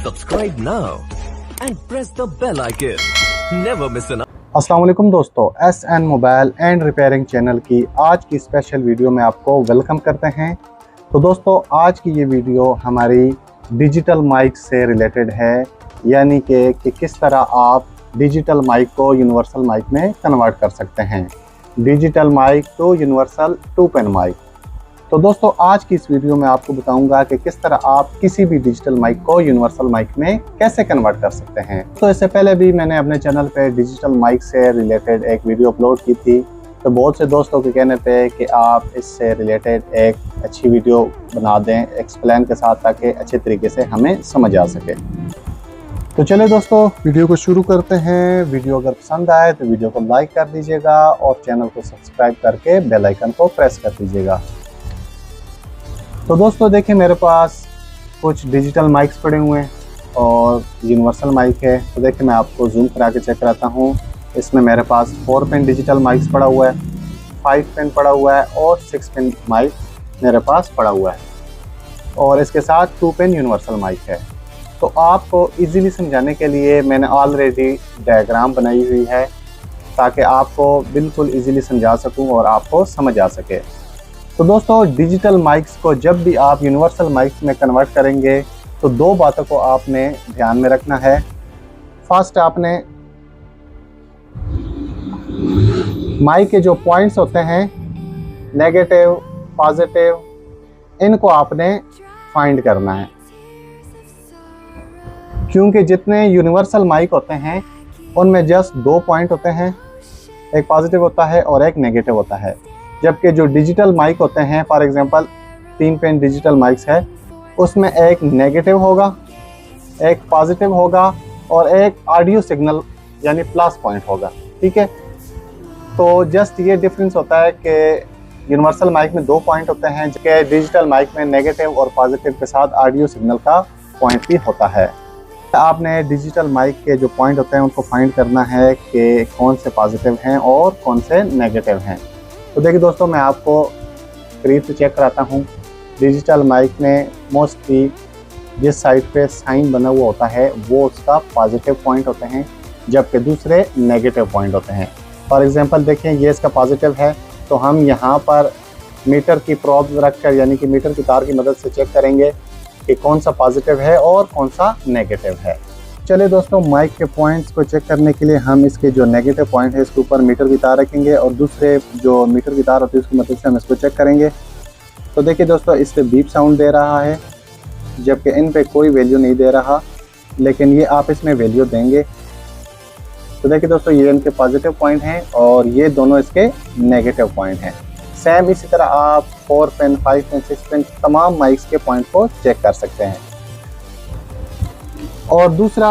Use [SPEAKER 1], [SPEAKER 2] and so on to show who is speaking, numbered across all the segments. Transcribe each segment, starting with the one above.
[SPEAKER 1] Subscribe now and press the bell icon. Never miss an.
[SPEAKER 2] अस्सलाम वालेकुम दोस्तों, SN mobile and repairing channel की आज की स्पेशल वीडियो में आपको वेलकम करते हैं। तो दोस्तों, आज की ये वीडियो हमारी डिजिटल माइक से रिलेटेड है, यानी कि किस तरह आप डिजिटल माइक को यूनिवर्सल माइक में कन्वर्ट कर सकते हैं, digital mic to universal 2 pin mic. तो दोस्तों, आज की इस वीडियो में आपको बताऊंगा कि किस तरह आप किसी भी डिजिटल माइक को यूनिवर्सल माइक में कैसे कन्वर्ट कर सकते हैं। तो इससे पहले भी मैंने अपने चैनल पे डिजिटल माइक से रिलेटेड एक वीडियो अपलोड की थी। तो बहुत से दोस्तों के कहने पे कि आप इससे रिलेटेड एक अच्छी वीडियो बना दें एक्सप्लेन के साथ, ताकि अच्छे तरीके से हमें समझ आ सके। तो चलिए दोस्तों, वीडियो को शुरू करते हैं। वीडियो अगर पसंद आए तो वीडियो को लाइक कर दीजिएगा और चैनल को सब्सक्राइब करके बेल आइकन को प्रेस कर दीजिएगा। तो दोस्तों देखिए, मेरे पास कुछ डिजिटल माइक्स पड़े हुए हैं और यूनिवर्सल माइक है। तो देखिए, मैं आपको जूम करा के चेक कराता हूँ। इसमें मेरे पास 4 पिन डिजिटल माइक्स पड़ा हुआ है, 5 पिन पड़ा हुआ है और 6 पिन माइक मेरे पास पड़ा हुआ है, और इसके साथ 2 पिन यूनिवर्सल माइक है। तो आपको इजीली समझाने के लिए मैंने ऑलरेडी डायग्राम बनाई हुई है, ताकि आपको बिल्कुल इजीली समझा सकूं और आपको समझ आ सके। तो दोस्तों, डिजिटल माइक्स को जब भी आप यूनिवर्सल माइक्स में कन्वर्ट करेंगे तो 2 बातों को आपने ध्यान में रखना है। फर्स्ट, आपने माइक के जो पॉइंट्स होते हैं, नेगेटिव, पॉजिटिव, इनको आपने फाइंड करना है, क्योंकि जितने यूनिवर्सल माइक होते हैं उनमें जस्ट 2 पॉइंट होते हैं, एक पॉजिटिव होता है और एक नेगेटिव होता है। जबकि जो डिजिटल माइक होते हैं, for example 3 pin digital mics है, उसमें एक नेगेटिव होगा, एक पॉजिटिव होगा और एक ऑडियो सिग्नल यानी प्लस पॉइंट होगा। ठीक है, तो जस्ट ये डिफरेंस होता है कि यूनिवर्सल माइक में 2 पॉइंट होते हैं, जबकि डिजिटल माइक में नेगेटिव और पॉजिटिव के साथ ऑडियो सिग्नल का पॉइंट भी होता है। आपने डिजिटल माइक के जो पॉइंट होते हैं उनको फाइंड करना है कि कौन से पॉजिटिव हैं और कौन से नेगेटिव हैं। तो देखिए दोस्तों, मैं आपको करीब से चेक कराता हूँ। डिजिटल माइक में मोस्टली जिस साइड पे साइन बना हुआ होता है वो उसका पॉजिटिव पॉइंट होते हैं, जबकि दूसरे नेगेटिव पॉइंट होते हैं। फॉर एग्जांपल देखें, ये इसका पॉजिटिव है, तो हम यहाँ पर मीटर की प्रोब रखकर, यानी कि मीटर की तार की मदद से चेक करेंगे कि कौन सा पॉजिटिव है और कौन सा नेगेटिव है। चलिए दोस्तों, माइक के पॉइंट्स को चेक करने के लिए हम इसके जो नेगेटिव पॉइंट है इसके ऊपर मीटर की तार रखेंगे और दूसरे जो मीटर की तार होती है उसकी मदद से हम इसको चेक करेंगे। तो देखिए दोस्तों, इस पे बीप साउंड दे रहा है, जबकि इन पे कोई वैल्यू नहीं दे रहा, लेकिन ये आप इसमें वैल्यू देंगे। तो देखिए दोस्तों, ये इनके पॉजिटिव पॉइंट हैं और ये दोनों इसके नेगेटिव पॉइंट हैं। सेम इसी तरह आप 4 पिन, 5 पिन, 6 पिन तमाम माइक्स के पॉइंट को चेक कर सकते हैं। और दूसरा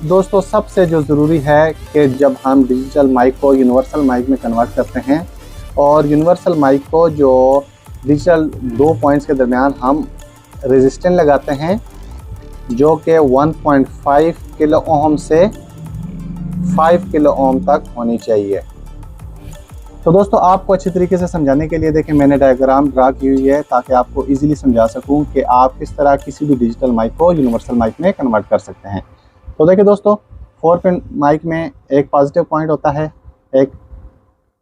[SPEAKER 2] दोस्तों, सबसे जो ज़रूरी है कि जब हम डिजिटल माइक को यूनिवर्सल माइक में कन्वर्ट करते हैं और यूनिवर्सल माइक को जो डिजिटल 2 पॉइंट्स के दरमियान हम रेजिस्टेंस लगाते हैं, जो कि 1.5 किलो ओम से 5 किलो ओम तक होनी चाहिए। तो दोस्तों, आपको अच्छी तरीके से समझाने के लिए देखिए मैंने डायग्राम ड्रा की हुई है, ताकि आपको इजीली समझा सकूं कि आप किस तरह किसी भी डिजिटल माइक को यूनिवर्सल माइक में कन्वर्ट कर सकते हैं। तो देखिए दोस्तों, 4 पिन माइक में एक पॉजिटिव पॉइंट होता है, एक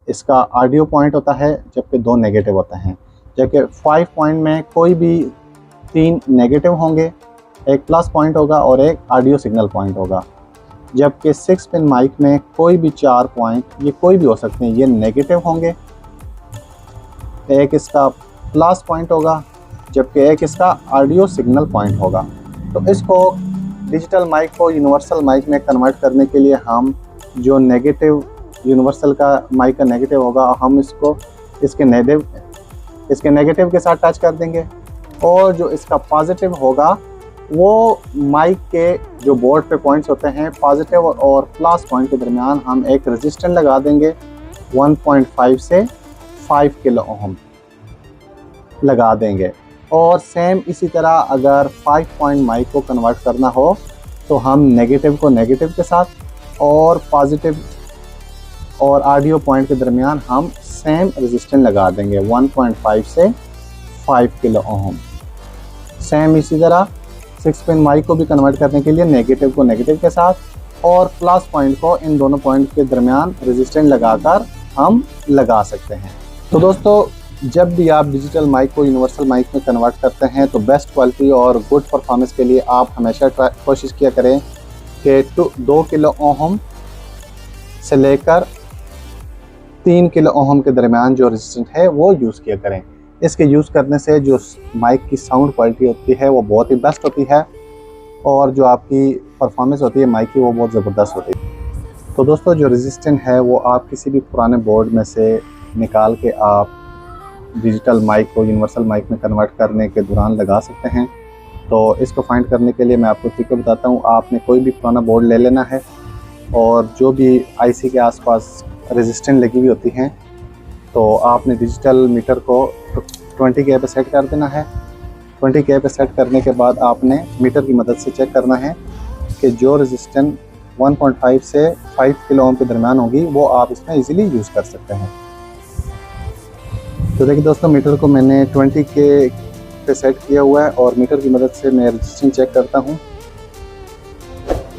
[SPEAKER 2] इसका ऑडियो पॉइंट होता है, जबकि 2 नेगेटिव होता है। जबकि 5 पॉइंट में कोई भी 3 नेगेटिव होंगे, एक प्लस पॉइंट होगा और एक ऑडियो सिग्नल पॉइंट होगा। जबकि 6 पिन माइक में कोई भी 4 पॉइंट, ये कोई भी हो सकते हैं, ये नेगेटिव होंगे, एक इसका प्लस पॉइंट होगा, जबकि एक इसका ऑडियो सिग्नल पॉइंट होगा। तो इसको डिजिटल माइक को यूनिवर्सल माइक में कन्वर्ट करने के लिए हम जो नेगेटिव यूनिवर्सल का माइक का नेगेटिव होगा, हम इसको इसके नेगेटिव के साथ टच कर देंगे, और जो इसका पॉजिटिव होगा वो माइक के जो बोर्ड पे पॉइंट्स होते हैं, पॉजिटिव और प्लस पॉइंट के दरमियान हम एक रेजिस्टेंस लगा देंगे 1.5 से 5 किलो ओम लगा देंगे। और सेम इसी तरह अगर 5 पॉइंट माइक को कन्वर्ट करना हो तो हम नेगेटिव को नेगेटिव के साथ और पॉजिटिव और ऑडियो पॉइंट के दरमियान हम सेम रेजिस्टेंस लगा देंगे 1.5 से 5 किलो ओम। सेम इसी तरह 6 पिन माइक को भी कन्वर्ट करने के लिए नेगेटिव को नेगेटिव के साथ और प्लस पॉइंट को इन दोनों पॉइंट के दरमियान रेजिस्टेंस लगाकर हम लगा सकते हैं। तो दोस्तों जब भी आप डिजिटल माइक को यूनिवर्सल माइक में कन्वर्ट करते हैं तो बेस्ट क्वालिटी और गुड परफॉर्मेंस के लिए आप हमेशा कोशिश किया करें कि 2 किलो ओहम से लेकर 3 किलो ओहम के दरमियान जो रेजिस्टेंस है वो यूज़ किया करें। इसके यूज़ करने से जो माइक की साउंड क्वालिटी होती है वो बहुत ही बेस्ट होती है और जो आपकी परफॉर्मेंस होती है माइक की वो बहुत ज़बरदस्त होती है। तो दोस्तों जो रेजिस्टेंस है वो आप किसी भी पुराने बोर्ड में से निकाल के आप डिजिटल माइक को यूनिवर्सल माइक में कन्वर्ट करने के दौरान लगा सकते हैं। तो इसको फाइंड करने के लिए मैं आपको तरीका बताता हूँ। आपने कोई भी पुराना बोर्ड ले लेना है और जो भी आईसी के आसपास रेजिस्टेंस लगी हुई होती हैं तो आपने डिजिटल मीटर को 20K पे सेट कर देना है। 20K पे सेट करने के बाद आपने मीटर की मदद से चेक करना है कि जो रेजिस्टेंस 1.5 से 5 किलो ओम के दरमियान होगी वो आप इसमें इजीली यूज़ कर सकते हैं। तो देखिए दोस्तों मीटर को मैंने 20K पे सेट किया हुआ है और मीटर की मदद से मैं रेजिस्टेंस चेक करता हूँ।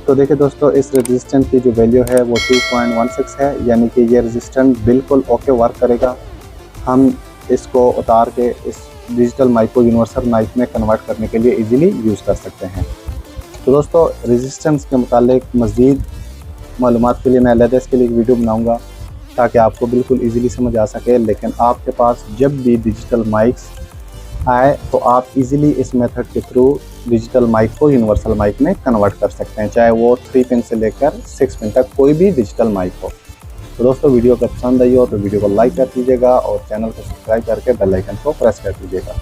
[SPEAKER 2] तो देखिए दोस्तों इस रेजिस्टेंस की जो वैल्यू है वो 2.16 है, यानी कि ये रेजिस्टेंस बिल्कुल ओके वर्क करेगा। हम इसको उतार के इस डिजिटल माइक को यूनिवर्सल माइक में कन्वर्ट करने के लिए इजीली यूज़ कर सकते हैं। तो दोस्तों रेजिस्टेंस के मुतालिक मज़ीद मालूमात के लिए मैं अलग इसके लिए एक वीडियो बनाऊंगा ताकि आपको बिल्कुल इजीली समझ आ सके। लेकिन आपके पास जब भी डिजिटल माइक्स आए तो आप इजीली इस मेथड के थ्रू डिजिटल माइक को यूनिवर्सल माइक में कन्वर्ट कर सकते हैं, चाहे वो 3 पिन से लेकर 6 पिन तक कोई भी डिजिटल माइक हो। तो दोस्तों वीडियो अगर पसंद आई हो तो वीडियो को लाइक कर दीजिएगा और चैनल को सब्सक्राइब करके बेल आइकन को प्रेस कर दीजिएगा।